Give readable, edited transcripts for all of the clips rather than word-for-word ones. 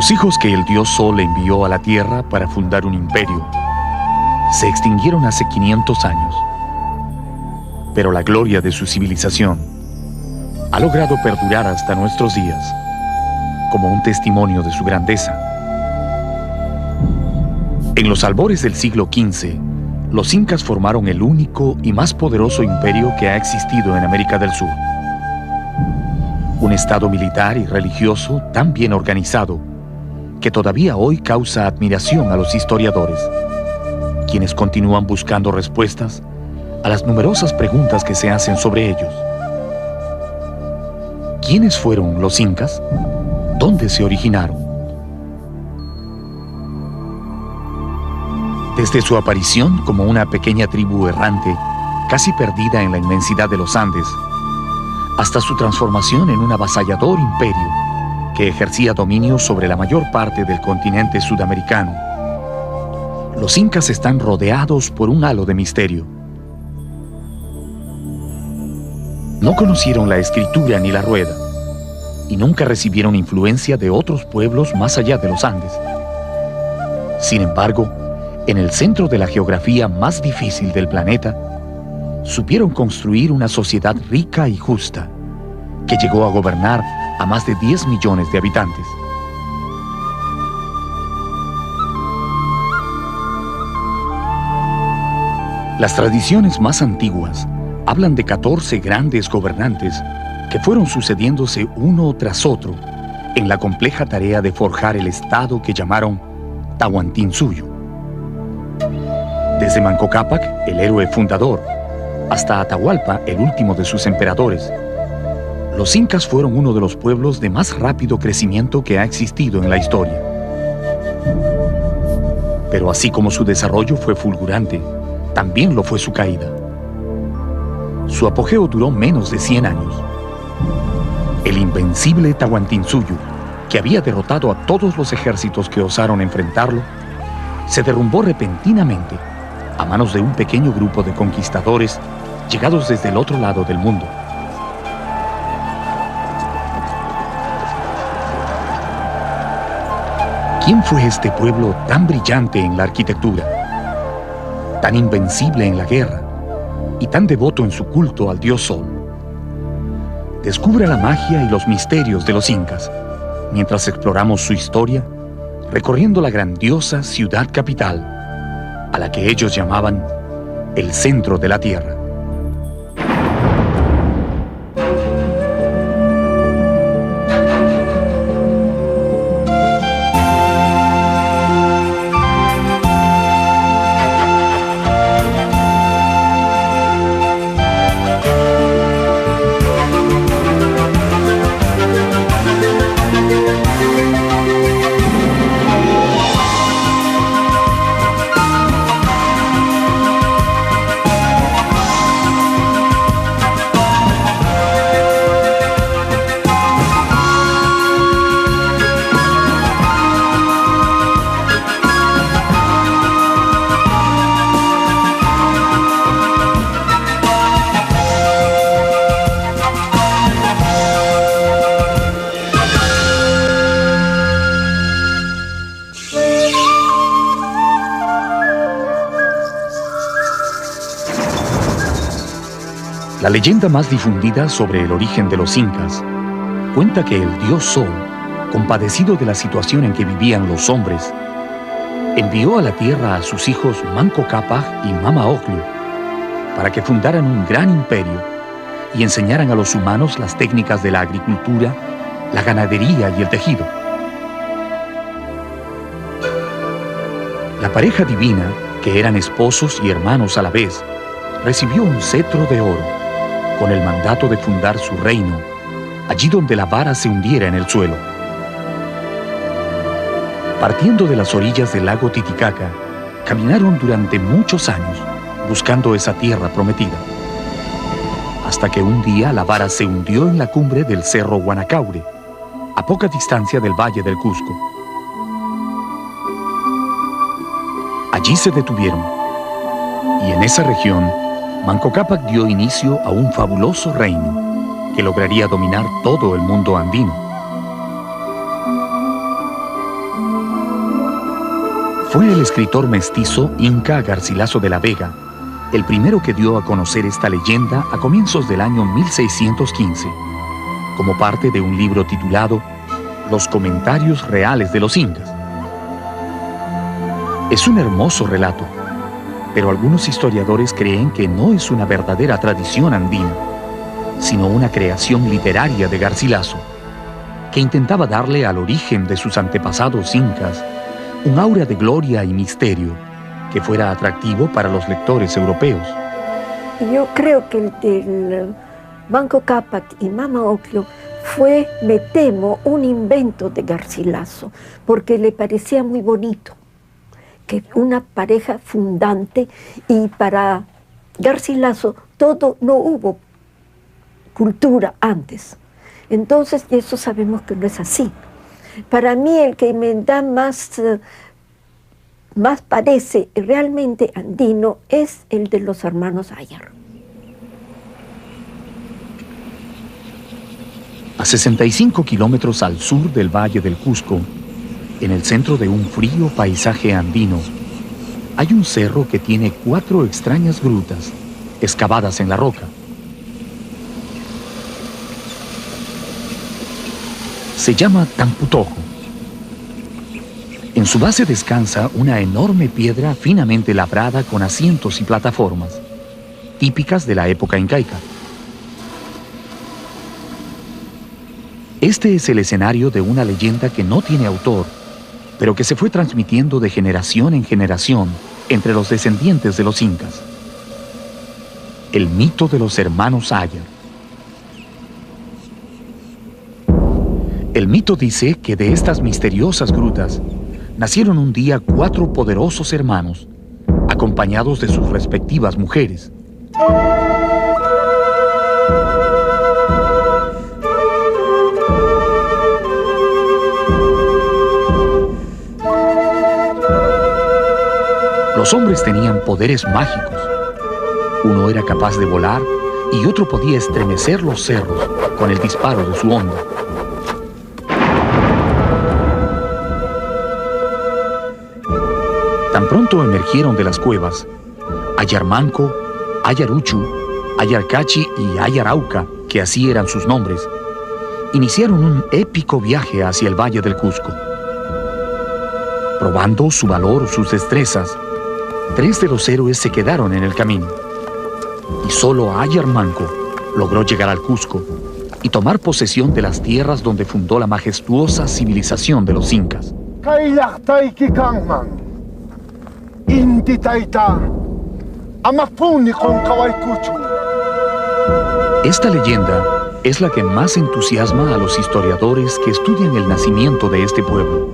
Los hijos que el dios Sol envió a la tierra para fundar un imperio se extinguieron hace 500 años. Pero la gloria de su civilización ha logrado perdurar hasta nuestros días como un testimonio de su grandeza. En los albores del siglo XV, los incas formaron el único y más poderoso imperio que ha existido en América del Sur. Un estado militar y religioso tan bien organizado que todavía hoy causa admiración a los historiadores, quienes continúan buscando respuestas a las numerosas preguntas que se hacen sobre ellos. ¿Quiénes fueron los incas? ¿Dónde se originaron? Desde su aparición como una pequeña tribu errante, casi perdida en la inmensidad de los Andes, hasta su transformación en un avasallador imperio que ejercía dominio sobre la mayor parte del continente sudamericano, los incas están rodeados por un halo de misterio. No conocieron la escritura ni la rueda, y nunca recibieron influencia de otros pueblos más allá de los Andes. Sin embargo, en el centro de la geografía más difícil del planeta, supieron construir una sociedad rica y justa, que llegó a gobernar a más de 10 millones de habitantes. Las tradiciones más antiguas hablan de 14 grandes gobernantes que fueron sucediéndose uno tras otro en la compleja tarea de forjar el estado que llamaron Tahuantinsuyo. Desde Manco Cápac, el héroe fundador, hasta Atahualpa, el último de sus emperadores, los incas fueron uno de los pueblos de más rápido crecimiento que ha existido en la historia. Pero así como su desarrollo fue fulgurante, también lo fue su caída. Su apogeo duró menos de 100 años. El invencible Tahuantinsuyo, que había derrotado a todos los ejércitos que osaron enfrentarlo, se derrumbó repentinamente a manos de un pequeño grupo de conquistadores llegados desde el otro lado del mundo. ¿Quién fue este pueblo tan brillante en la arquitectura, tan invencible en la guerra y tan devoto en su culto al dios Sol? Descubra la magia y los misterios de los incas mientras exploramos su historia, recorriendo la grandiosa ciudad capital, a la que ellos llamaban el centro de la tierra. La leyenda más difundida sobre el origen de los incas cuenta que el dios Sol, compadecido de la situación en que vivían los hombres, envió a la tierra a sus hijos Manco Cápac y Mama Ocllo para que fundaran un gran imperio y enseñaran a los humanos las técnicas de la agricultura, la ganadería y el tejido. La pareja divina, que eran esposos y hermanos a la vez, recibió un cetro de oro con el mandato de fundar su reino allí donde la vara se hundiera en el suelo. Partiendo de las orillas del lago Titicaca, caminaron durante muchos años buscando esa tierra prometida, hasta que un día la vara se hundió en la cumbre del cerro Guanacaure, a poca distancia del valle del Cusco. Allí se detuvieron, y en esa región Manco Cápac dio inicio a un fabuloso reino que lograría dominar todo el mundo andino. Fue el escritor mestizo Inca Garcilaso de la Vega el primero que dio a conocer esta leyenda a comienzos del año 1615, como parte de un libro titulado Los Comentarios Reales de los Incas. Es un hermoso relato, pero algunos historiadores creen que no es una verdadera tradición andina, sino una creación literaria de Garcilaso, que intentaba darle al origen de sus antepasados incas un aura de gloria y misterio que fuera atractivo para los lectores europeos. Yo creo que el Manco Cápac y Mama Ocllo fue, me temo, un invento de Garcilaso, porque le parecía muy bonito, que una pareja fundante, y para Garcilaso todo, no hubo cultura antes. Entonces, eso sabemos que no es así. Para mí el que me da más parece realmente andino es el de los hermanos Ayar. A 65 kilómetros al sur del Valle del Cusco, en el centro de un frío paisaje andino, hay un cerro que tiene 4 extrañas grutas excavadas en la roca. Se llama Tamputojo. En su base descansa una enorme piedra finamente labrada con asientos y plataformas, típicas de la época incaica. Este es el escenario de una leyenda que no tiene autor, pero que se fue transmitiendo de generación en generación entre los descendientes de los incas. El mito de los hermanos Ayar. El mito dice que de estas misteriosas grutas nacieron un día 4 poderosos hermanos, acompañados de sus respectivas mujeres. Los hombres tenían poderes mágicos. Uno era capaz de volar y otro podía estremecer los cerros con el disparo de su onda. Tan pronto emergieron de las cuevas, Ayarmanco, Ayaruchu, Ayarcachi y Ayarauca, que así eran sus nombres, iniciaron un épico viaje hacia el Valle del Cusco. Probando su valor, sus destrezas, 3 de los héroes se quedaron en el camino, y solo Ayarmanco logró llegar al Cusco y tomar posesión de las tierras donde fundó la majestuosa civilización de los incas. Esta leyenda es la que más entusiasma a los historiadores que estudian el nacimiento de este pueblo,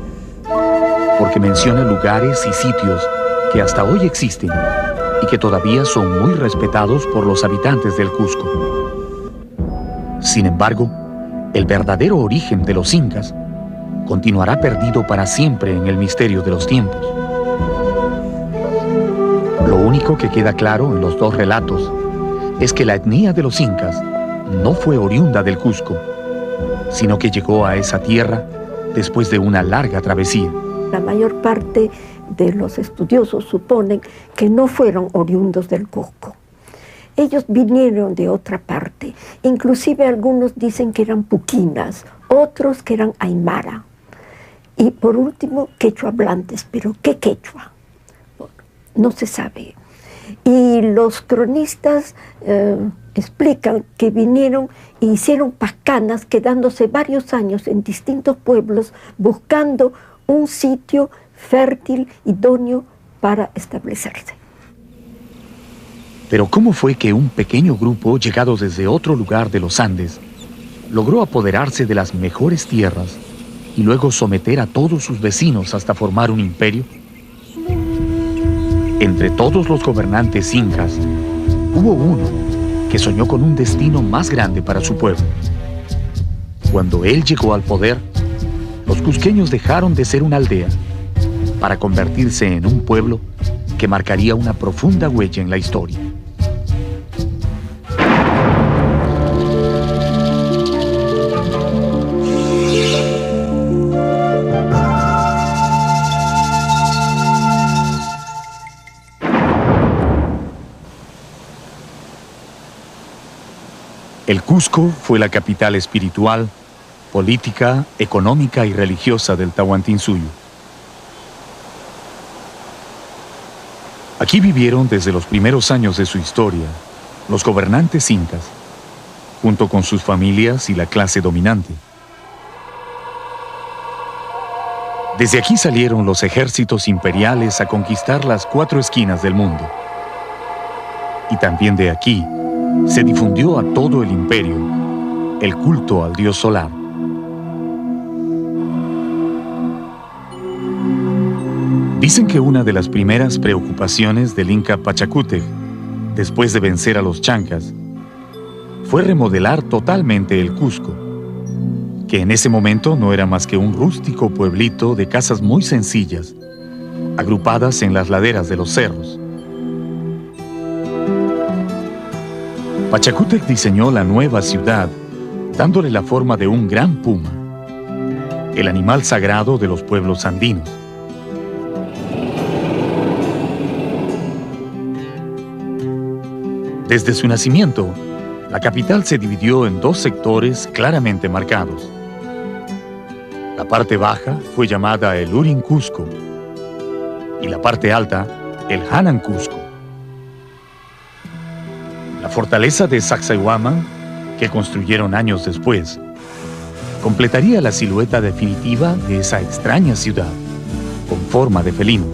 porque menciona lugares y sitios que hasta hoy existen y que todavía son muy respetados por los habitantes del Cusco. Sin embargo, el verdadero origen de los incas continuará perdido para siempre en el misterio de los tiempos. Lo único que queda claro en los 2 relatos es que la etnia de los incas no fue oriunda del Cusco, sino que llegó a esa tierra después de una larga travesía. La mayor parte de los estudiosos suponen que no fueron oriundos del Cusco. Ellos vinieron de otra parte. Inclusive algunos dicen que eran puquinas, otros que eran aymara. Y por último, quechua hablantes. ¿Pero qué quechua? No se sabe. Y los cronistas explican que vinieron e hicieron pacanas, quedándose varios años en distintos pueblos buscando un sitio fértil, idóneo para establecerse. Pero ¿cómo fue que un pequeño grupo llegado desde otro lugar de los Andes logró apoderarse de las mejores tierras y luego someter a todos sus vecinos hasta formar un imperio? Entre todos los gobernantes incas, hubo uno que soñó con un destino más grande para su pueblo. Cuando él llegó al poder, los cusqueños dejaron de ser una aldea para convertirse en un pueblo que marcaría una profunda huella en la historia. El Cusco fue la capital espiritual, política, económica y religiosa del Tahuantinsuyo. Aquí vivieron desde los primeros años de su historia los gobernantes incas, junto con sus familias y la clase dominante. Desde aquí salieron los ejércitos imperiales a conquistar las 4 esquinas del mundo. Y también de aquí se difundió a todo el imperio el culto al dios solar. Dicen que una de las primeras preocupaciones del Inca Pachacútec, después de vencer a los chancas, fue remodelar totalmente el Cusco, que en ese momento no era más que un rústico pueblito de casas muy sencillas, agrupadas en las laderas de los cerros. Pachacútec diseñó la nueva ciudad, dándole la forma de un gran puma, el animal sagrado de los pueblos andinos. Desde su nacimiento, la capital se dividió en 2 sectores claramente marcados. La parte baja fue llamada el Urin Cusco y la parte alta el Hanan Cusco. La fortaleza de Sacsayhuaman, que construyeron años después, completaría la silueta definitiva de esa extraña ciudad, con forma de felino.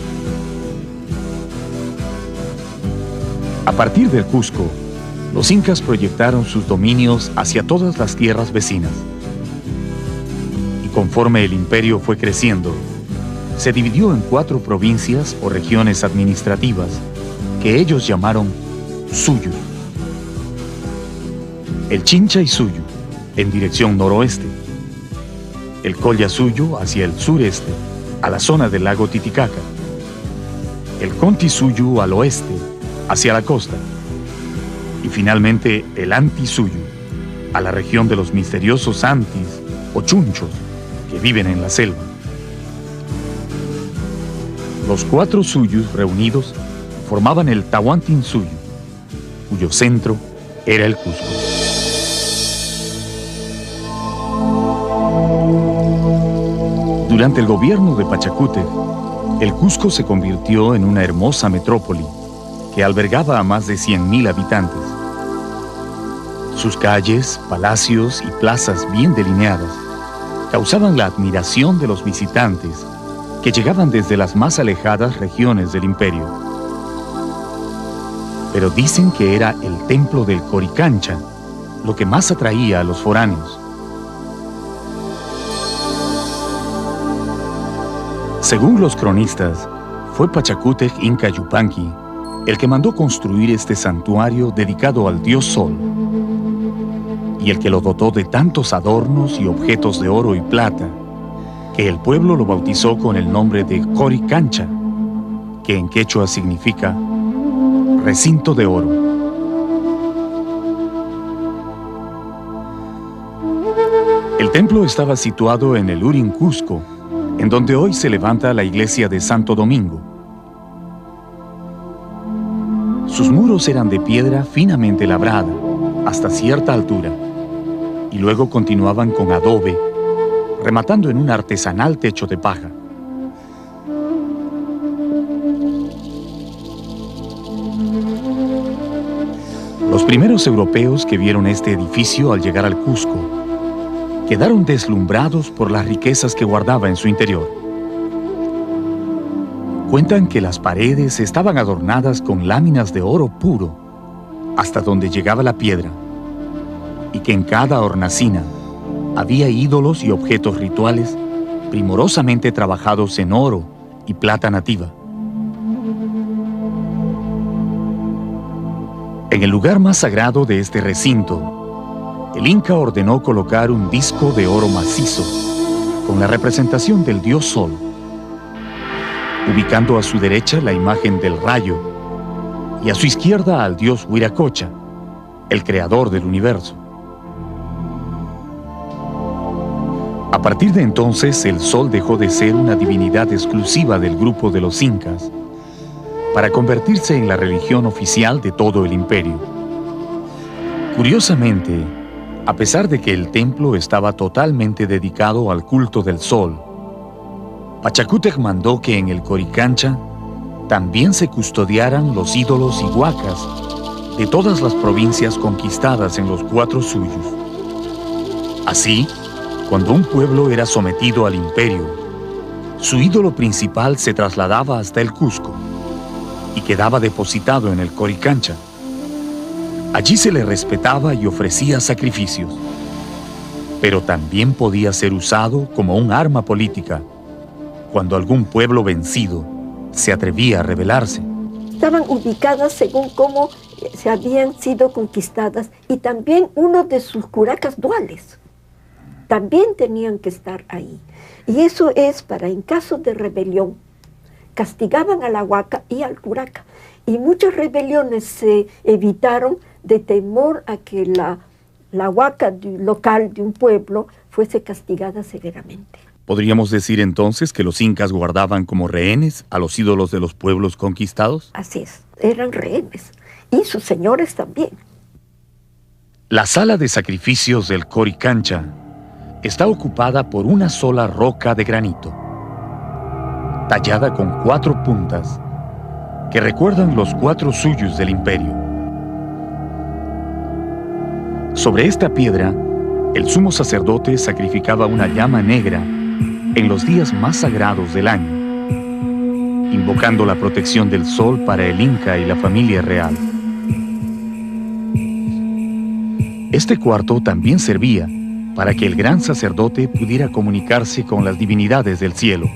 A partir del Cusco, los incas proyectaron sus dominios hacia todas las tierras vecinas. Y conforme el imperio fue creciendo, se dividió en 4 provincias o regiones administrativas que ellos llamaron Suyus. El Chinchaysuyu, en dirección noroeste. El Collasuyu hacia el sureste, a la zona del lago Titicaca. El Contisuyu al oeste, hacia la costa, y finalmente el Antisuyu, a la región de los misteriosos Antis o Chunchos que viven en la selva. Los 4 suyus reunidos formaban el Tahuantinsuyo, cuyo centro era el Cusco. Durante el gobierno de Pachacútec, el Cusco se convirtió en una hermosa metrópoli que albergaba a más de 100,000 habitantes. Sus calles, palacios y plazas bien delineadas causaban la admiración de los visitantes que llegaban desde las más alejadas regiones del imperio. Pero dicen que era el templo del Coricancha lo que más atraía a los foráneos. Según los cronistas, fue Pachacútec Inca Yupanqui el que mandó construir este santuario dedicado al dios Sol, y el que lo dotó de tantos adornos y objetos de oro y plata, que el pueblo lo bautizó con el nombre de Coricancha, que en quechua significa recinto de oro. El templo estaba situado en el Urin Cusco, en donde hoy se levanta la iglesia de Santo Domingo. Sus muros eran de piedra finamente labrada, hasta cierta altura, y luego continuaban con adobe, rematando en un artesanal techo de paja. Los primeros europeos que vieron este edificio al llegar al Cusco quedaron deslumbrados por las riquezas que guardaba en su interior. Cuentan que las paredes estaban adornadas con láminas de oro puro, hasta donde llegaba la piedra, y que en cada hornacina había ídolos y objetos rituales primorosamente trabajados en oro y plata nativa. En el lugar más sagrado de este recinto, el Inca ordenó colocar un disco de oro macizo con la representación del dios Sol, ubicando a su derecha la imagen del rayo y a su izquierda al dios Huiracocha, el creador del universo. A partir de entonces, el Sol dejó de ser una divinidad exclusiva del grupo de los incas para convertirse en la religión oficial de todo el imperio. Curiosamente, A pesar de que el templo estaba totalmente dedicado al culto del sol, Pachacútec mandó que en el Coricancha también se custodiaran los ídolos y huacas de todas las provincias conquistadas en los 4 suyos. Así, cuando un pueblo era sometido al imperio, su ídolo principal se trasladaba hasta el Cusco y quedaba depositado en el Coricancha. Allí se le respetaba y ofrecía sacrificios, pero también podía ser usado como un arma política cuando algún pueblo vencido se atrevía a rebelarse. Estaban ubicadas según cómo se habían sido conquistadas, y también uno de sus curacas duales también tenían que estar ahí. Y eso es para, en caso de rebelión, castigaban a la huaca y al curaca. Y muchas rebeliones se evitaron de temor a que la huaca local de un pueblo fuese castigada severamente. ¿Podríamos decir entonces que los incas guardaban como rehenes a los ídolos de los pueblos conquistados? Así es, eran rehenes, y sus señores también. La sala de sacrificios del Coricancha está ocupada por una sola roca de granito, tallada con 4 puntas, que recuerdan los 4 suyos del imperio. Sobre esta piedra, el sumo sacerdote sacrificaba una llama negra en los días más sagrados del año, invocando la protección del sol para el Inca y la familia real. Este cuarto también servía para que el gran sacerdote pudiera comunicarse con las divinidades del cielo.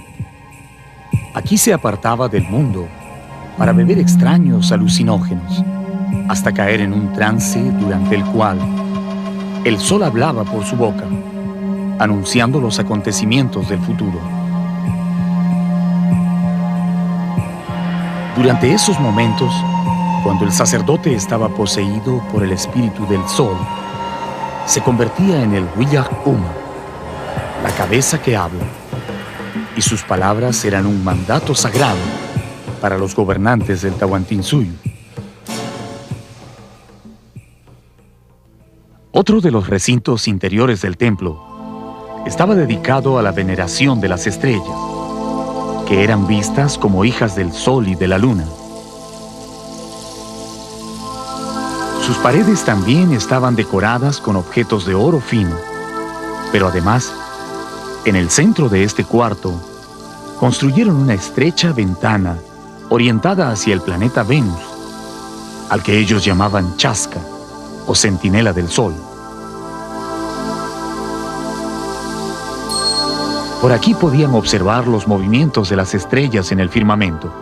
Aquí se apartaba del mundo para beber extraños alucinógenos, hasta caer en un trance durante el cual el sol hablaba por su boca, anunciando los acontecimientos del futuro. Durante esos momentos, cuando el sacerdote estaba poseído por el espíritu del sol, se convertía en el Huillaj Uma, la cabeza que habla, y sus palabras eran un mandato sagrado para los gobernantes del Tahuantinsuyo. Otro de los recintos interiores del templo estaba dedicado a la veneración de las estrellas, que eran vistas como hijas del sol y de la luna. Sus paredes también estaban decoradas con objetos de oro fino, pero además, en el centro de este cuarto, construyeron una estrecha ventana orientada hacia el planeta Venus, al que ellos llamaban Chasca, o centinela del sol. Por aquí podían observar los movimientos de las estrellas en el firmamento.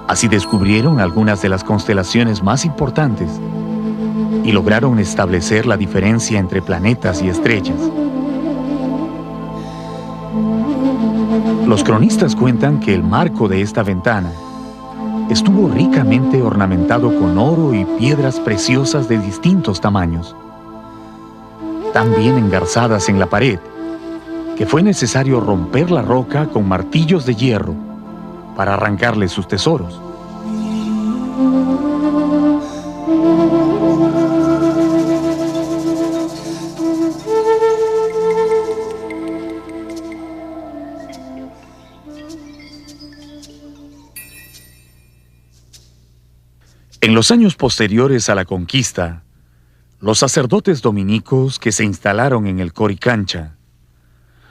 Así descubrieron algunas de las constelaciones más importantes y lograron establecer la diferencia entre planetas y estrellas. Los cronistas cuentan que el marco de esta ventana estuvo ricamente ornamentado con oro y piedras preciosas de distintos tamaños, tan bien engarzadas en la pared que fue necesario romper la roca con martillos de hierro para arrancarle sus tesoros. En los años posteriores a la conquista, los sacerdotes dominicos que se instalaron en el Coricancha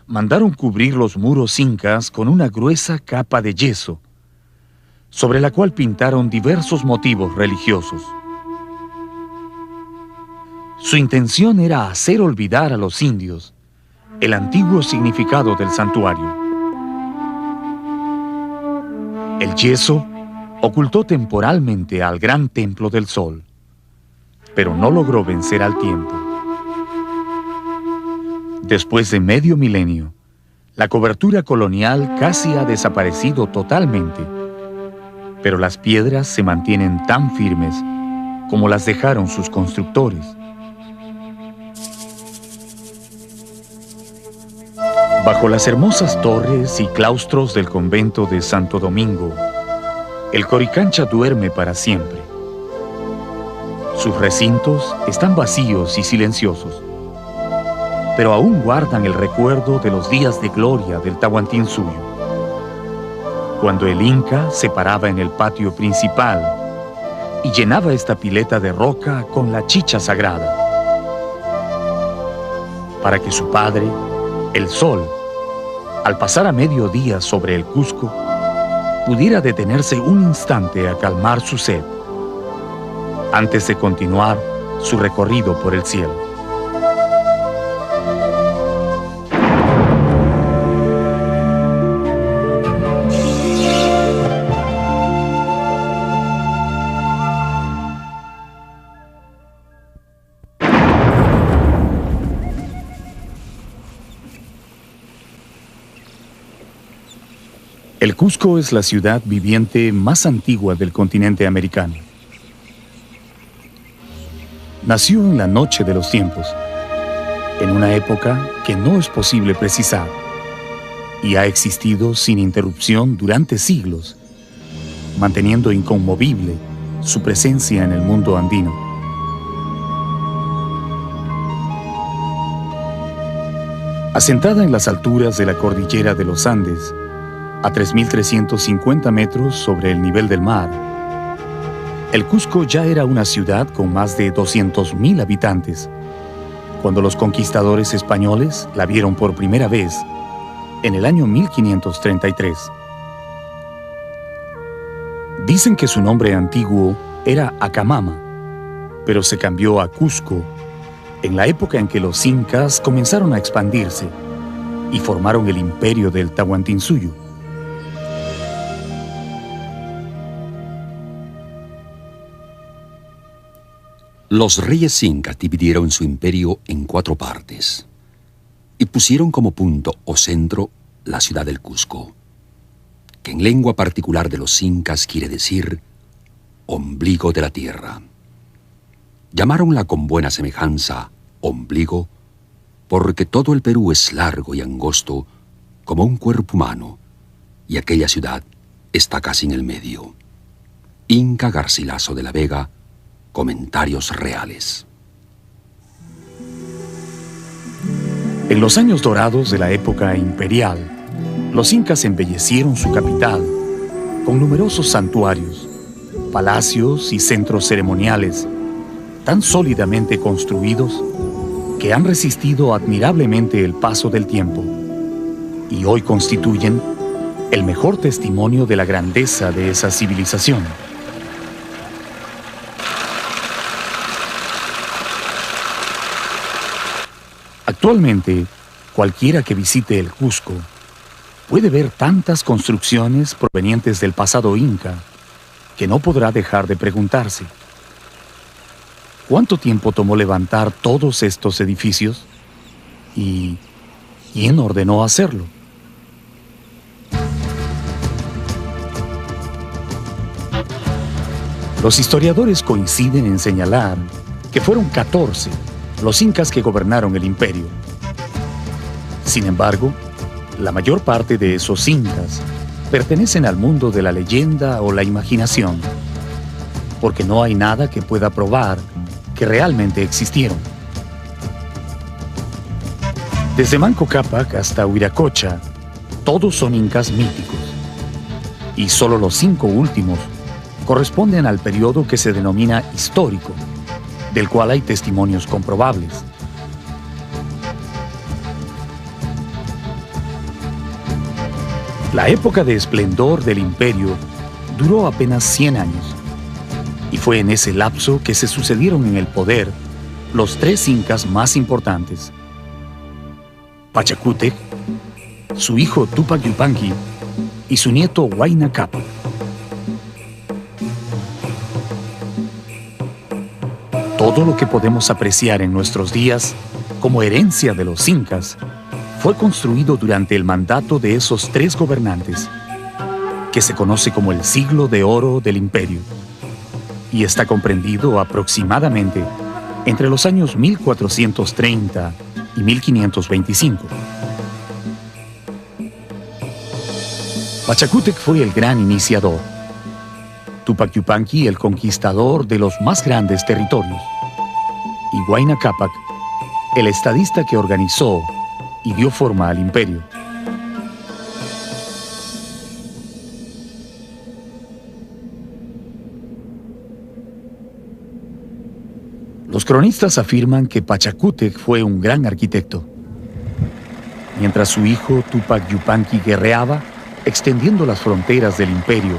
mandaron cubrir los muros incas con una gruesa capa de yeso, sobre la cual pintaron diversos motivos religiosos. Su intención era hacer olvidar a los indios el antiguo significado del santuario. El yeso ocultó temporalmente al gran templo del sol, pero no logró vencer al tiempo. Después de medio milenio, la cobertura colonial casi ha desaparecido totalmente, pero las piedras se mantienen tan firmes como las dejaron sus constructores. Bajo las hermosas torres y claustros del convento de Santo Domingo, el Coricancha duerme para siempre. Sus recintos están vacíos y silenciosos, pero aún guardan el recuerdo de los días de gloria del Tahuantinsuyo, cuando el Inca se paraba en el patio principal y llenaba esta pileta de roca con la chicha sagrada, para que su padre, el sol, al pasar a mediodía sobre el Cusco, pudiera detenerse un instante a calmar su sed, antes de continuar su recorrido por el cielo. El Cusco es la ciudad viviente más antigua del continente americano. Nació en la noche de los tiempos, en una época que no es posible precisar, y ha existido sin interrupción durante siglos, manteniendo inconmovible su presencia en el mundo andino. Asentada en las alturas de la cordillera de los Andes, a 3.350 metros sobre el nivel del mar, el Cusco ya era una ciudad con más de 200.000 habitantes, cuando los conquistadores españoles la vieron por primera vez en el año 1533. Dicen que su nombre antiguo era Acamama, pero se cambió a Cusco en la época en que los incas comenzaron a expandirse y formaron el imperio del Tahuantinsuyo. Los reyes incas dividieron su imperio en 4 partes y pusieron como punto o centro la ciudad del Cusco, que en lengua particular de los incas quiere decir ombligo de la tierra. Llamaronla con buena semejanza ombligo porque todo el Perú es largo y angosto como un cuerpo humano y aquella ciudad está casi en el medio. Inca Garcilaso de la Vega, Comentarios Reales. En los años dorados de la época imperial, los incas embellecieron su capital con numerosos santuarios, palacios y centros ceremoniales tan sólidamente construidos que han resistido admirablemente el paso del tiempo y hoy constituyen el mejor testimonio de la grandeza de esa civilización. Actualmente, cualquiera que visite el Cusco puede ver tantas construcciones provenientes del pasado inca que no podrá dejar de preguntarse: ¿cuánto tiempo tomó levantar todos estos edificios? ¿Y quién ordenó hacerlo? Los historiadores coinciden en señalar que fueron 14 los incas que gobernaron el imperio. Sin embargo, la mayor parte de esos incas pertenecen al mundo de la leyenda o la imaginación, porque no hay nada que pueda probar que realmente existieron. Desde Manco Cápac hasta Huiracocha, todos son incas míticos, y solo los 5 últimos corresponden al periodo que se denomina histórico, del cual hay testimonios comprobables. La época de esplendor del imperio duró apenas 100 años, y fue en ese lapso que se sucedieron en el poder los 3 incas más importantes: Pachacútec, su hijo Tupac Yupanqui y su nieto Huayna Cápac. Todo lo que podemos apreciar en nuestros días como herencia de los incas fue construido durante el mandato de esos 3 gobernantes, que se conoce como el siglo de oro del imperio, y está comprendido aproximadamente entre los años 1430 y 1525. Pachacútec fue el gran iniciador. Tupac Yupanqui, el conquistador de los más grandes territorios, y Huayna Cápac, el estadista que organizó y dio forma al imperio. Los cronistas afirman que Pachacútec fue un gran arquitecto, mientras su hijo Tupac Yupanqui guerreaba, extendiendo las fronteras del imperio.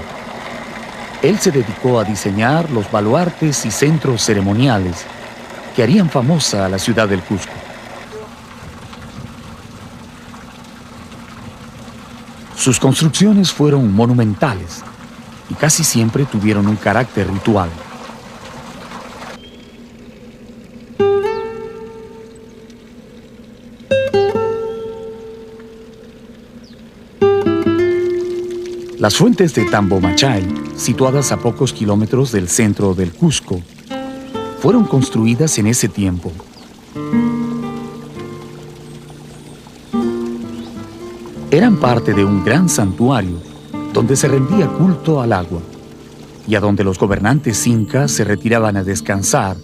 Él se dedicó a diseñar los baluartes y centros ceremoniales que harían famosa a la ciudad del Cusco. Sus construcciones fueron monumentales y casi siempre tuvieron un carácter ritual. Las fuentes de Tambomachay, situadas a pocos kilómetros del centro del Cusco, fueron construidas en ese tiempo. Eran parte de un gran santuario donde se rendía culto al agua y a donde los gobernantes incas se retiraban a descansar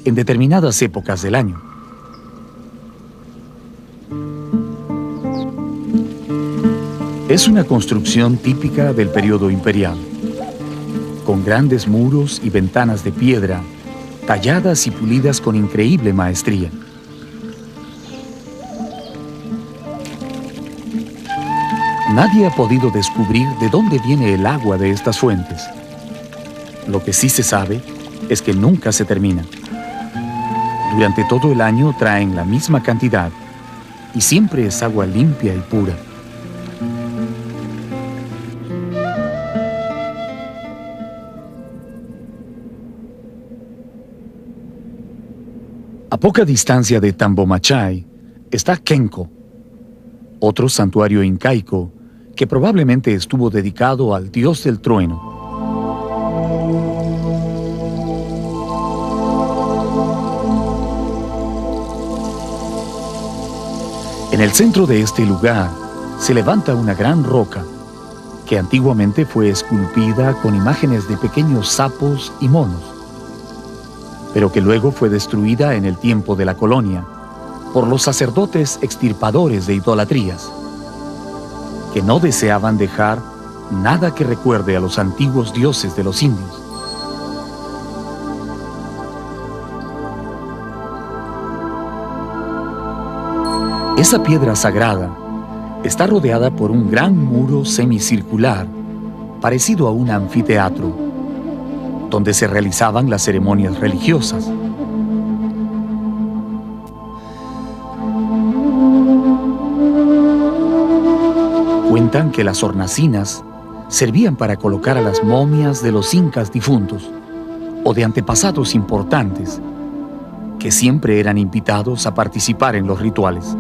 en determinadas épocas del año. Es una construcción típica del periodo imperial, con grandes muros y ventanas de piedra, talladas y pulidas con increíble maestría. Nadie ha podido descubrir de dónde viene el agua de estas fuentes. Lo que sí se sabe es que nunca se termina. Durante todo el año traen la misma cantidad y siempre es agua limpia y pura. A poca distancia de Tambomachay está Kenko, otro santuario incaico que probablemente estuvo dedicado al dios del trueno. En el centro de este lugar se levanta una gran roca que antiguamente fue esculpida con imágenes de pequeños sapos y monos, pero que luego fue destruida en el tiempo de la colonia por los sacerdotes extirpadores de idolatrías, que no deseaban dejar nada que recuerde a los antiguos dioses de los indios. Esa piedra sagrada está rodeada por un gran muro semicircular, parecido a un anfiteatro, donde se realizaban las ceremonias religiosas. Cuentan que las hornacinas servían para colocar a las momias de los incas difuntos o de antepasados importantes, que siempre eran invitados a participar en los rituales.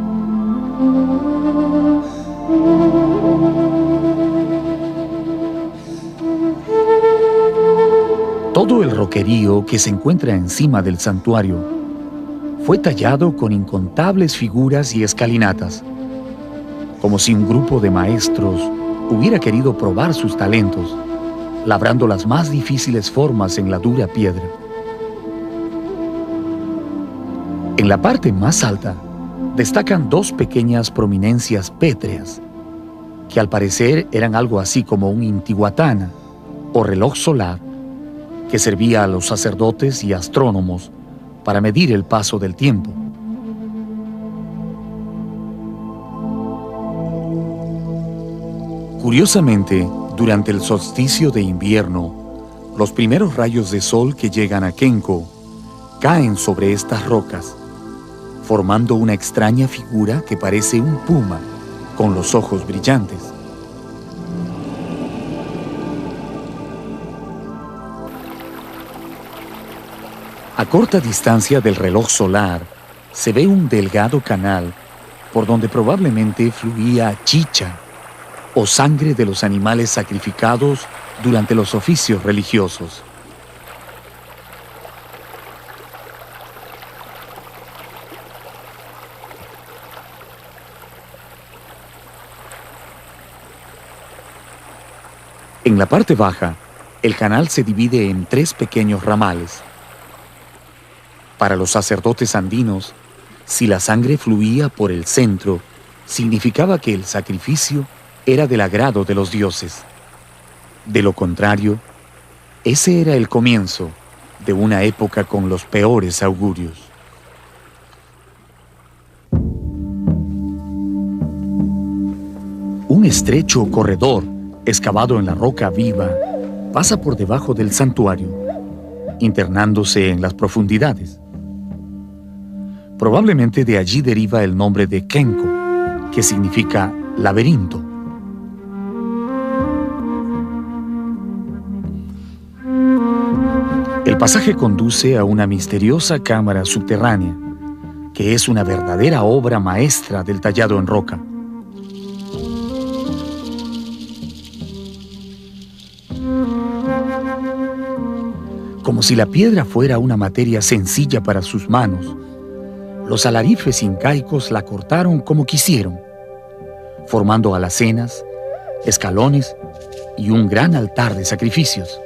Todo el roquerío que se encuentra encima del santuario fue tallado con incontables figuras y escalinatas, como si un grupo de maestros hubiera querido probar sus talentos, labrando las más difíciles formas en la dura piedra. En la parte más alta destacan dos pequeñas prominencias pétreas, que al parecer eran algo así como un intihuatana o reloj solar que servía a los sacerdotes y astrónomos para medir el paso del tiempo. Curiosamente, durante el solsticio de invierno, los primeros rayos de sol que llegan a Kenko caen sobre estas rocas, formando una extraña figura que parece un puma con los ojos brillantes. A corta distancia del reloj solar se ve un delgado canal por donde probablemente fluía chicha o sangre de los animales sacrificados durante los oficios religiosos. En la parte baja el canal se divide en 3 pequeños ramales. Para los sacerdotes andinos, si la sangre fluía por el centro, significaba que el sacrificio era del agrado de los dioses. De lo contrario, ese era el comienzo de una época con los peores augurios. Un estrecho corredor, excavado en la roca viva, pasa por debajo del santuario, internándose en las profundidades. Probablemente de allí deriva el nombre de Kenko, que significa laberinto. El pasaje conduce a una misteriosa cámara subterránea, que es una verdadera obra maestra del tallado en roca. Como si la piedra fuera una materia sencilla para sus manos, los alarifes incaicos la cortaron como quisieron, formando alacenas, escalones y un gran altar de sacrificios.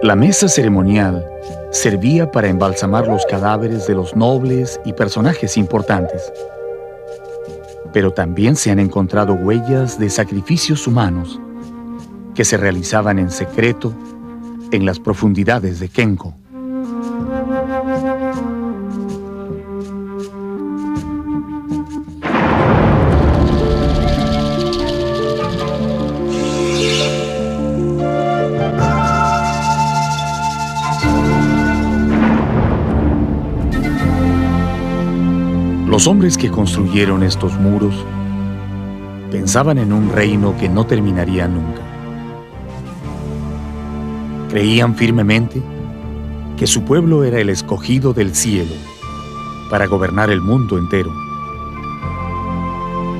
La mesa ceremonial servía para embalsamar los cadáveres de los nobles y personajes importantes. Pero también se han encontrado huellas de sacrificios humanos que se realizaban en secreto en las profundidades de Kenko. Los hombres que construyeron estos muros pensaban en un reino que no terminaría nunca. Creían firmemente que su pueblo era el escogido del cielo para gobernar el mundo entero.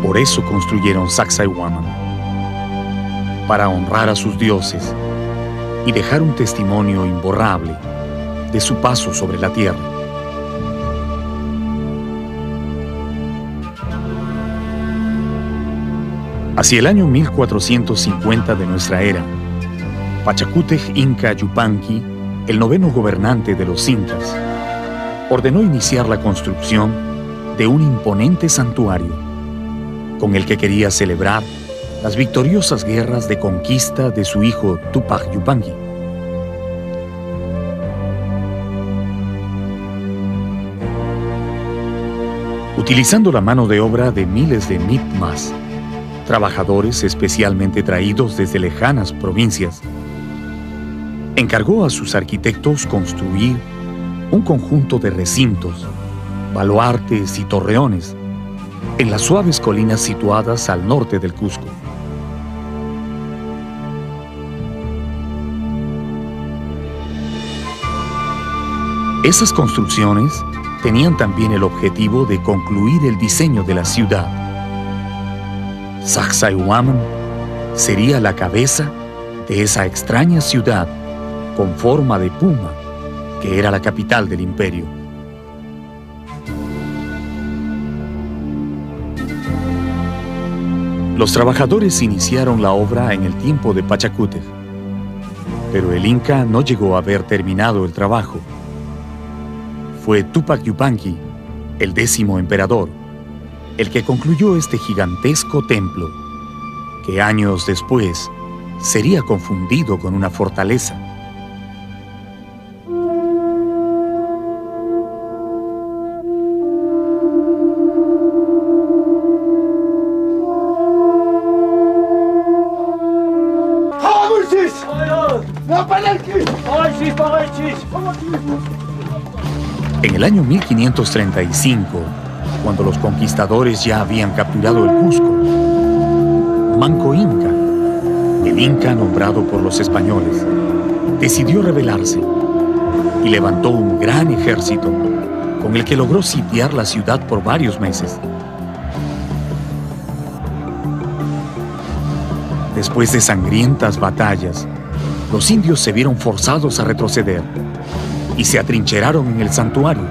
Por eso construyeron Sacsayhuaman, para honrar a sus dioses y dejar un testimonio imborrable de su paso sobre la tierra. Hacia el año 1450 de nuestra era, Pachacútec Inca Yupanqui, el 9º gobernante de los incas, ordenó iniciar la construcción de un imponente santuario, con el que quería celebrar las victoriosas guerras de conquista de su hijo Tupac Yupanqui. Utilizando la mano de obra de miles de mitmas, trabajadores especialmente traídos desde lejanas provincias, encargó a sus arquitectos construir un conjunto de recintos, baluartes y torreones en las suaves colinas situadas al norte del Cusco. Esas construcciones tenían también el objetivo de concluir el diseño de la ciudad. Sacsayhuaman sería la cabeza de esa extraña ciudad con forma de puma que era la capital del imperio. Los trabajadores iniciaron la obra en el tiempo de Pachacútec, pero el Inca no llegó a haber terminado el trabajo. Fue Tupac Yupanqui, el 10º emperador, el que concluyó este gigantesco templo, que años después sería confundido con una fortaleza. En el año 1535, cuando los conquistadores ya habían capturado el Cusco, Manco Inca, el Inca nombrado por los españoles, decidió rebelarse y levantó un gran ejército con el que logró sitiar la ciudad por varios meses. Después de sangrientas batallas, los indios se vieron forzados a retroceder y se atrincheraron en el santuario,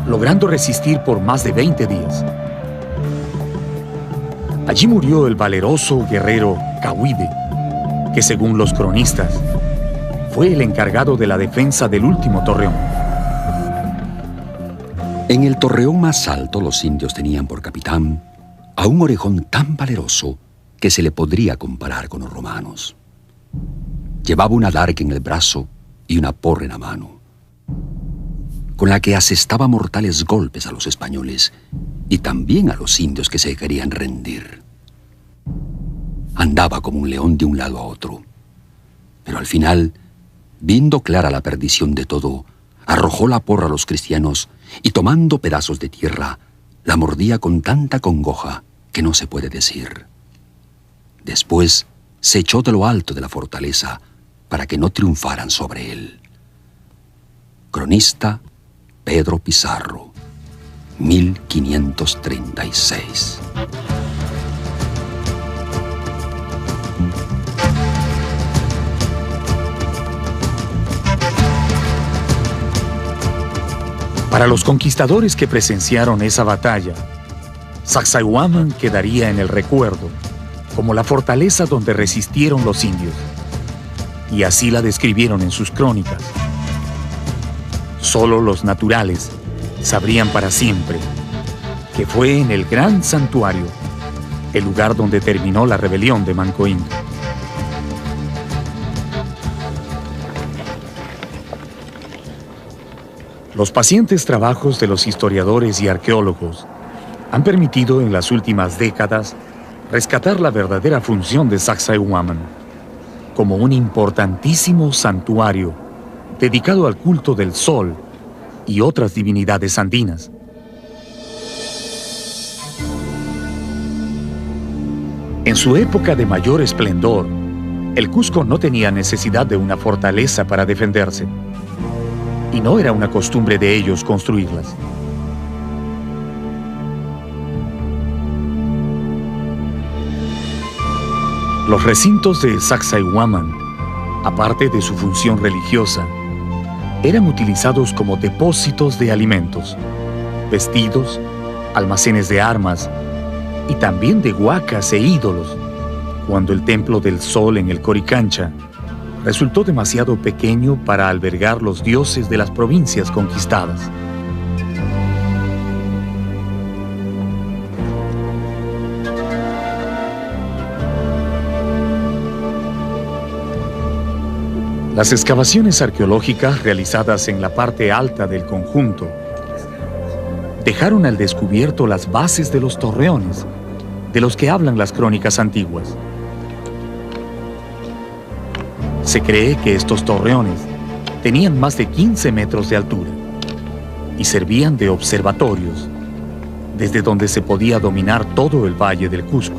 logrando resistir por más de 20 días. Allí murió el valeroso guerrero Zacahuide, que según los cronistas, fue el encargado de la defensa del último torreón. En el torreón más alto los indios tenían por capitán a un orejón tan valeroso que se le podría comparar con los romanos. Llevaba una daga en el brazo y una porra en la mano, con la que asestaba mortales golpes a los españoles y también a los indios que se querían rendir. Andaba como un león de un lado a otro, pero al final, viendo clara la perdición de todo, arrojó la porra a los cristianos y tomando pedazos de tierra, la mordía con tanta congoja que no se puede decir. Después se echó de lo alto de la fortaleza para que no triunfaran sobre él. Cronista Pedro Pizarro, 1536. Para los conquistadores que presenciaron esa batalla, Sacsayhuaman quedaría en el recuerdo como la fortaleza donde resistieron los indios, y así la describieron en sus crónicas. Solo los naturales sabrían para siempre que fue en el gran santuario el lugar donde terminó la rebelión de Manco Inca. Los pacientes trabajos de los historiadores y arqueólogos han permitido en las últimas décadas rescatar la verdadera función de Sacsayhuaman como un importantísimo santuario dedicado al culto del sol y otras divinidades andinas. En su época de mayor esplendor, el Cusco no tenía necesidad de una fortaleza para defenderse, y no era una costumbre de ellos construirlas. Los recintos de Sacsayhuaman, aparte de su función religiosa, eran utilizados como depósitos de alimentos, vestidos, almacenes de armas y también de huacas e ídolos, cuando el templo del sol en el Coricancha resultó demasiado pequeño para albergar los dioses de las provincias conquistadas. Las excavaciones arqueológicas realizadas en la parte alta del conjunto dejaron al descubierto las bases de los torreones, de los que hablan las crónicas antiguas. Se cree que estos torreones tenían más de 15 metros de altura y servían de observatorios, desde donde se podía dominar todo el valle del Cusco.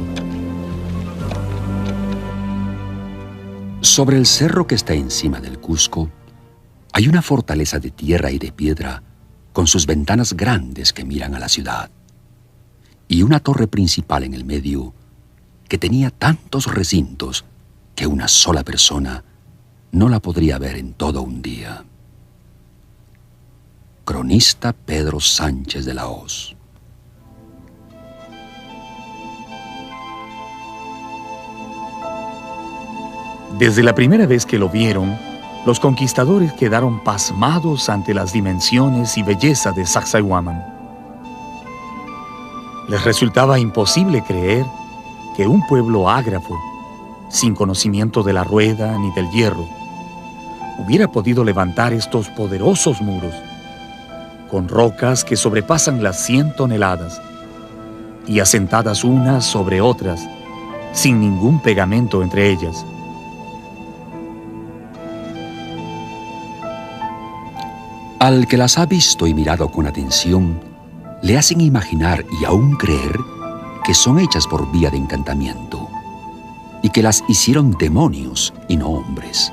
Sobre el cerro que está encima del Cusco, hay una fortaleza de tierra y de piedra con sus ventanas grandes que miran a la ciudad, y una torre principal en el medio que tenía tantos recintos que una sola persona no la podría ver en todo un día. Cronista Pedro Sánchez de la Hoz. Desde la primera vez que lo vieron, los conquistadores quedaron pasmados ante las dimensiones y belleza de Sacsayhuaman. Les resultaba imposible creer que un pueblo ágrafo, sin conocimiento de la rueda ni del hierro, hubiera podido levantar estos poderosos muros, con rocas que sobrepasan las 100 toneladas, y asentadas unas sobre otras, sin ningún pegamento entre ellas. Al que las ha visto y mirado con atención, le hacen imaginar y aún creer que son hechas por vía de encantamiento y que las hicieron demonios y no hombres,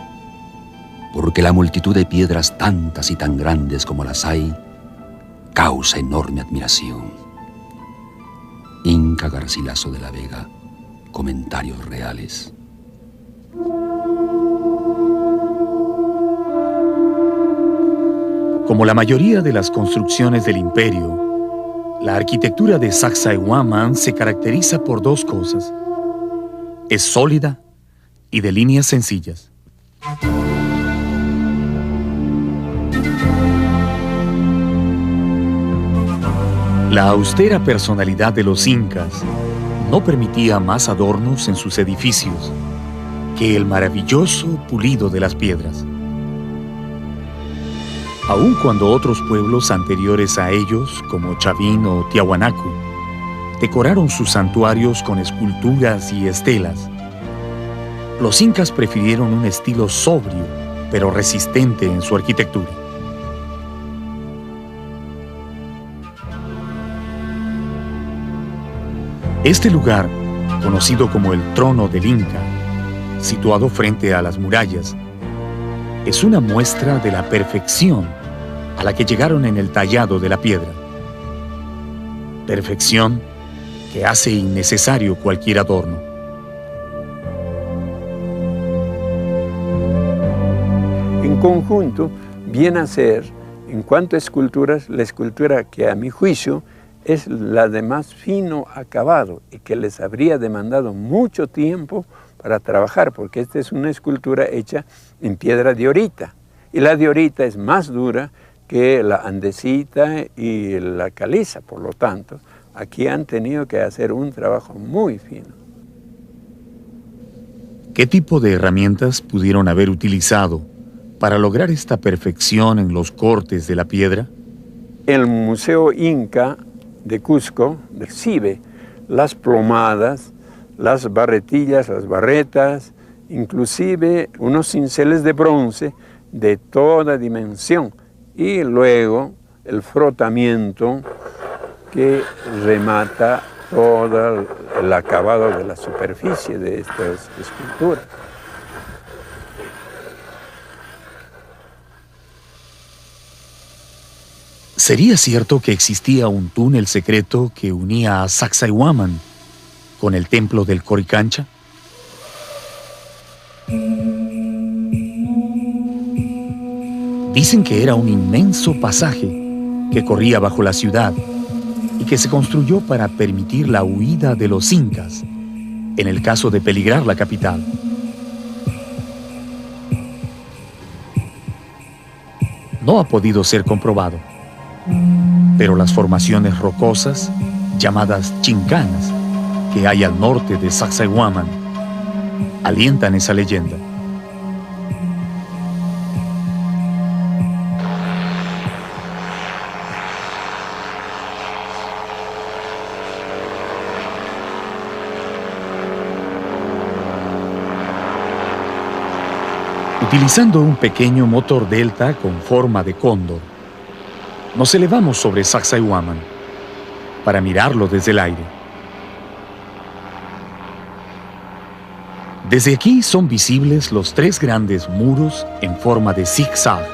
porque la multitud de piedras tantas y tan grandes como las hay causa enorme admiración. Inca Garcilaso de la Vega, Comentarios Reales. Como la mayoría de las construcciones del imperio, la arquitectura de Sacsayhuaman se caracteriza por dos cosas: es sólida y de líneas sencillas. La austera personalidad de los incas no permitía más adornos en sus edificios que el maravilloso pulido de las piedras. Aun cuando otros pueblos anteriores a ellos, como Chavín o Tiahuanaco, decoraron sus santuarios con esculturas y estelas, los incas prefirieron un estilo sobrio, pero resistente en su arquitectura. Este lugar, conocido como el Trono del Inca, situado frente a las murallas, es una muestra de la perfección a la que llegaron en el tallado de la piedra. Perfección que hace innecesario cualquier adorno. En conjunto, viene a ser, en cuanto a esculturas, la escultura que a mi juicio es la de más fino acabado y que les habría demandado mucho tiempo para trabajar, porque esta es una escultura hecha en piedra diorita, y la diorita es más dura que la andesita y la caliza, por lo tanto, aquí han tenido que hacer un trabajo muy fino. ¿Qué tipo de herramientas pudieron haber utilizado para lograr esta perfección en los cortes de la piedra? El Museo Inca de Cusco exhibe las plomadas, las barretillas, las barretas, inclusive unos cinceles de bronce de toda dimensión, y luego el frotamiento que remata todo el acabado de la superficie de estas esculturas. ¿Sería cierto que existía un túnel secreto que unía a Sacsayhuaman con el templo del Coricancha? Dicen que era un inmenso pasaje que corría bajo la ciudad y que se construyó para permitir la huida de los incas en el caso de peligrar la capital. No ha podido ser comprobado, pero las formaciones rocosas, llamadas chincanas, que hay al norte de Sacsayhuaman, alientan esa leyenda. Utilizando un pequeño motor delta con forma de cóndor, nos elevamos sobre Sacsayhuaman para mirarlo desde el aire. Desde aquí son visibles los tres grandes muros en forma de zigzag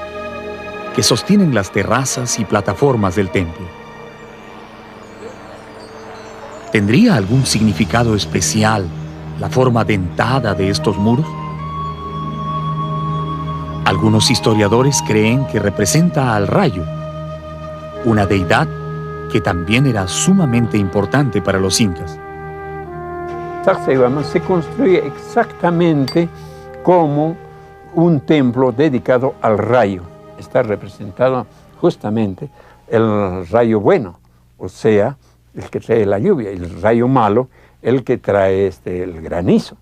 que sostienen las terrazas y plataformas del templo. ¿Tendría algún significado especial la forma dentada de estos muros? Algunos historiadores creen que representa al rayo, una deidad que también era sumamente importante para los incas. Sacsayhuaman se construye exactamente como un templo dedicado al rayo. Está representado justamente el rayo bueno, o sea, el que trae la lluvia, y el rayo malo, el que trae el granizo.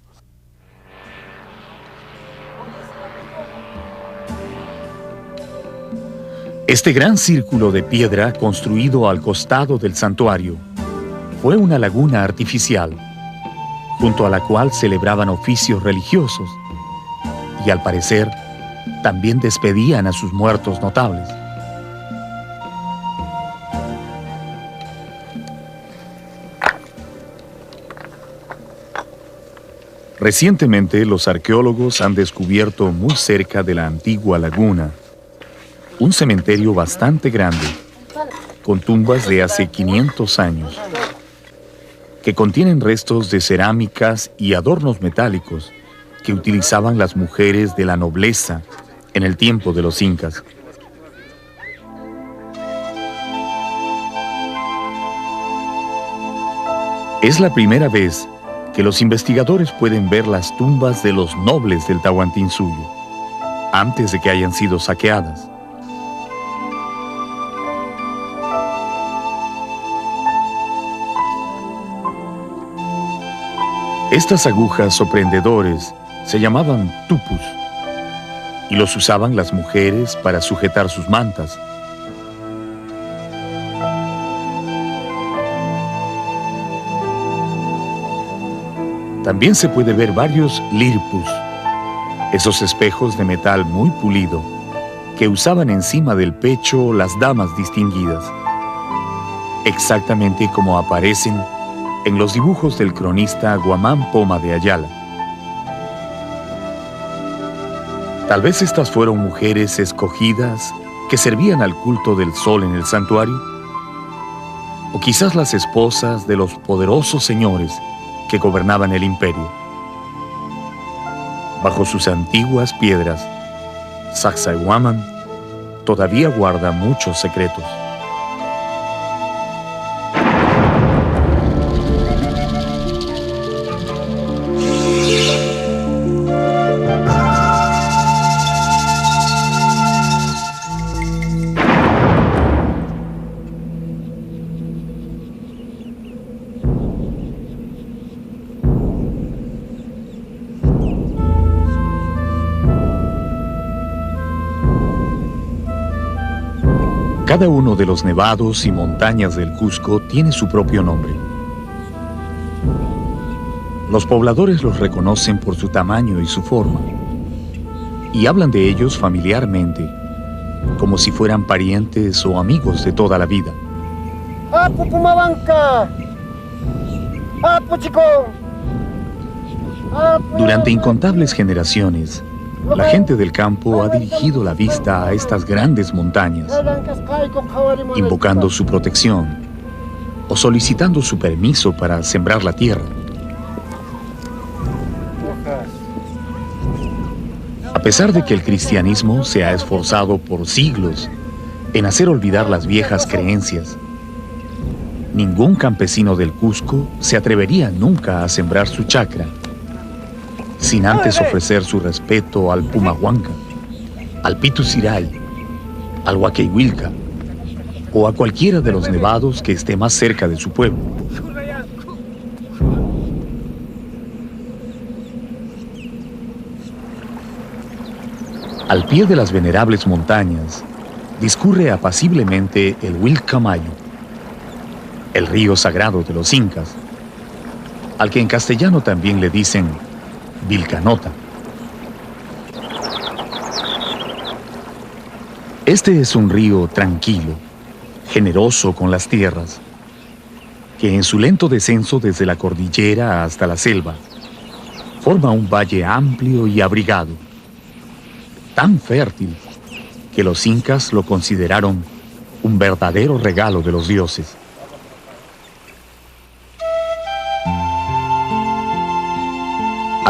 Este gran círculo de piedra construido al costado del santuario fue una laguna artificial, junto a la cual celebraban oficios religiosos y, al parecer, también despedían a sus muertos notables. Recientemente, los arqueólogos han descubierto muy cerca de la antigua laguna un cementerio bastante grande, con tumbas de hace 500 años, que contienen restos de cerámicas y adornos metálicos que utilizaban las mujeres de la nobleza en el tiempo de los incas. Es la primera vez que los investigadores pueden ver las tumbas de los nobles del Tahuantinsuyo, antes de que hayan sido saqueadas. Estas agujas o prendedores se llamaban tupus y los usaban las mujeres para sujetar sus mantas. También se puede ver varios lirpus, esos espejos de metal muy pulido que usaban encima del pecho las damas distinguidas, exactamente como aparecen en los dibujos del cronista Guamán Poma de Ayala. Tal vez estas fueron mujeres escogidas que servían al culto del sol en el santuario, o quizás las esposas de los poderosos señores que gobernaban el imperio. Bajo sus antiguas piedras, Sacsayhuaman todavía guarda muchos secretos. Cada uno de los nevados y montañas del Cusco tiene su propio nombre. Los pobladores los reconocen por su tamaño y su forma, y hablan de ellos familiarmente, como si fueran parientes o amigos de toda la vida. ¡Apu Pumabanca! ¡Apu Chico! Durante incontables generaciones, la gente del campo ha dirigido la vista a estas grandes montañas, invocando su protección o solicitando su permiso para sembrar la tierra. A pesar de que el cristianismo se ha esforzado por siglos en hacer olvidar las viejas creencias, ningún campesino del Cusco se atrevería nunca a sembrar su chacra sin antes ofrecer su respeto al Pumahuanca, al Pitusiray, al Huaqueihuilca o a cualquiera de los nevados que esté más cerca de su pueblo. Al pie de las venerables montañas discurre apaciblemente el Huilcamayo, el río sagrado de los incas, al que en castellano también le dicen Vilcanota. Este es un río tranquilo, generoso con las tierras, que en su lento descenso desde la cordillera hasta la selva, forma un valle amplio y abrigado, tan fértil que los incas lo consideraron un verdadero regalo de los dioses.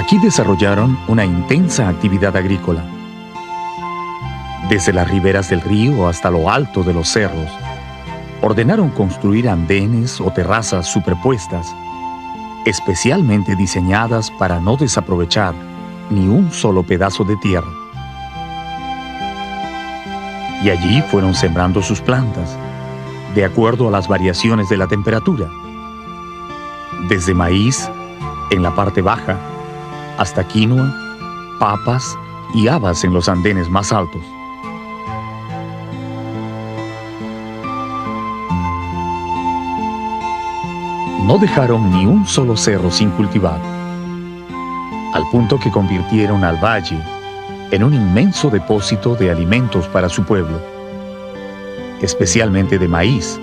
Aquí desarrollaron una intensa actividad agrícola. Desde las riberas del río hasta lo alto de los cerros, ordenaron construir andenes o terrazas superpuestas, especialmente diseñadas para no desaprovechar ni un solo pedazo de tierra. Y allí fueron sembrando sus plantas, de acuerdo a las variaciones de la temperatura. Desde maíz, en la parte baja, hasta quinoa, papas y habas en los andenes más altos. No dejaron ni un solo cerro sin cultivar, al punto que convirtieron al valle en un inmenso depósito de alimentos para su pueblo, especialmente de maíz,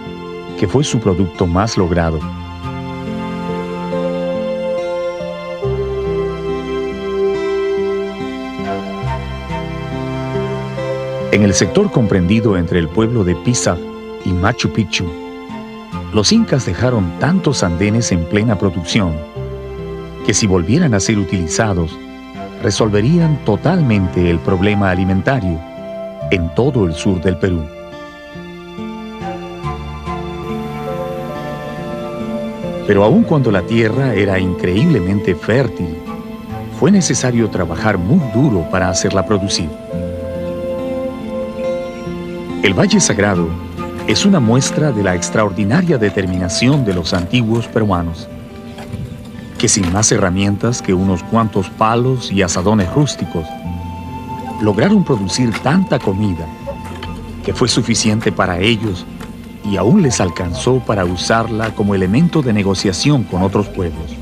que fue su producto más logrado. En el sector comprendido entre el pueblo de Pisac y Machu Picchu, los incas dejaron tantos andenes en plena producción que si volvieran a ser utilizados, resolverían totalmente el problema alimentario en todo el sur del Perú. Pero aun cuando la tierra era increíblemente fértil, fue necesario trabajar muy duro para hacerla producir. El Valle Sagrado es una muestra de la extraordinaria determinación de los antiguos peruanos, que sin más herramientas que unos cuantos palos y azadones rústicos, lograron producir tanta comida que fue suficiente para ellos y aún les alcanzó para usarla como elemento de negociación con otros pueblos.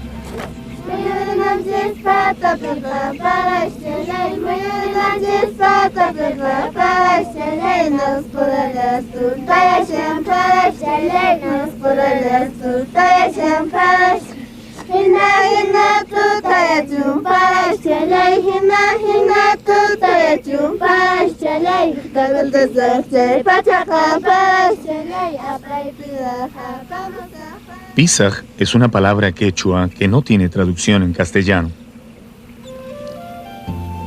Pisaj es una palabra quechua que no tiene traducción en castellano.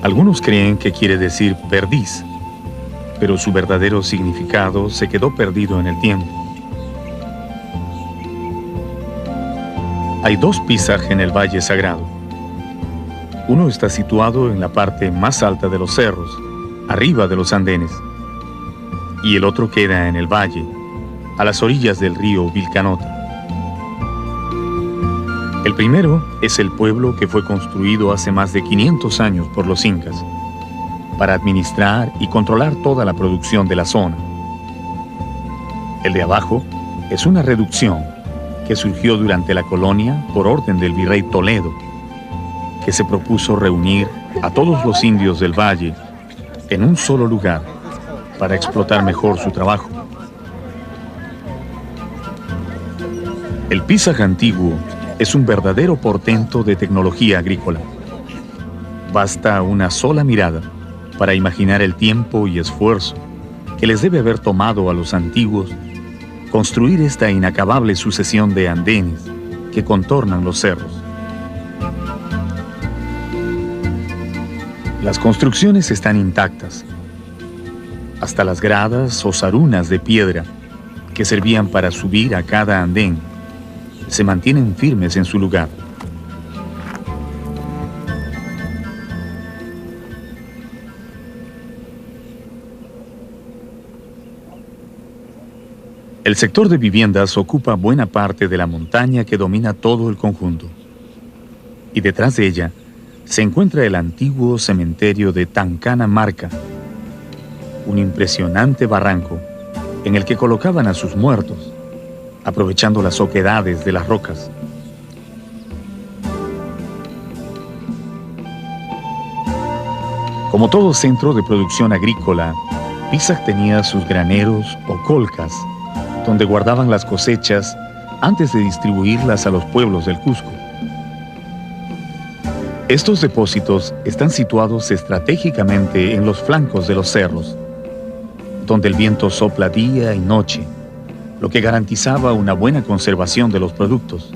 Algunos creen que quiere decir perdiz, pero su verdadero significado se quedó perdido en el tiempo. Hay dos Pisaj en el Valle Sagrado. Uno está situado en la parte más alta de los cerros, arriba de los andenes, y el otro queda en el valle, a las orillas del río Vilcanota. El primero es el pueblo que fue construido hace más de 500 años por los incas, para administrar y controlar toda la producción de la zona. El de abajo es una reducción que surgió durante la colonia por orden del virrey Toledo, que se propuso reunir a todos los indios del valle en un solo lugar para explotar mejor su trabajo. El Pisaj antiguo es un verdadero portento de tecnología agrícola. Basta una sola mirada para imaginar el tiempo y esfuerzo que les debe haber tomado a los antiguos construir esta inacabable sucesión de andenes que contornan los cerros. Las construcciones están intactas, hasta las gradas o sarunas de piedra que servían para subir a cada andén se mantienen firmes en su lugar. El sector de viviendas ocupa buena parte de la montaña que domina todo el conjunto. Y detrás de ella se encuentra el antiguo cementerio de Tancana Marca, un impresionante barranco en el que colocaban a sus muertos, aprovechando las oquedades de las rocas. Como todo centro de producción agrícola, Pisaj tenía sus graneros o colcas, donde guardaban las cosechas antes de distribuirlas a los pueblos del Cusco. Estos depósitos están situados estratégicamente en los flancos de los cerros, donde el viento sopla día y noche, lo que garantizaba una buena conservación de los productos.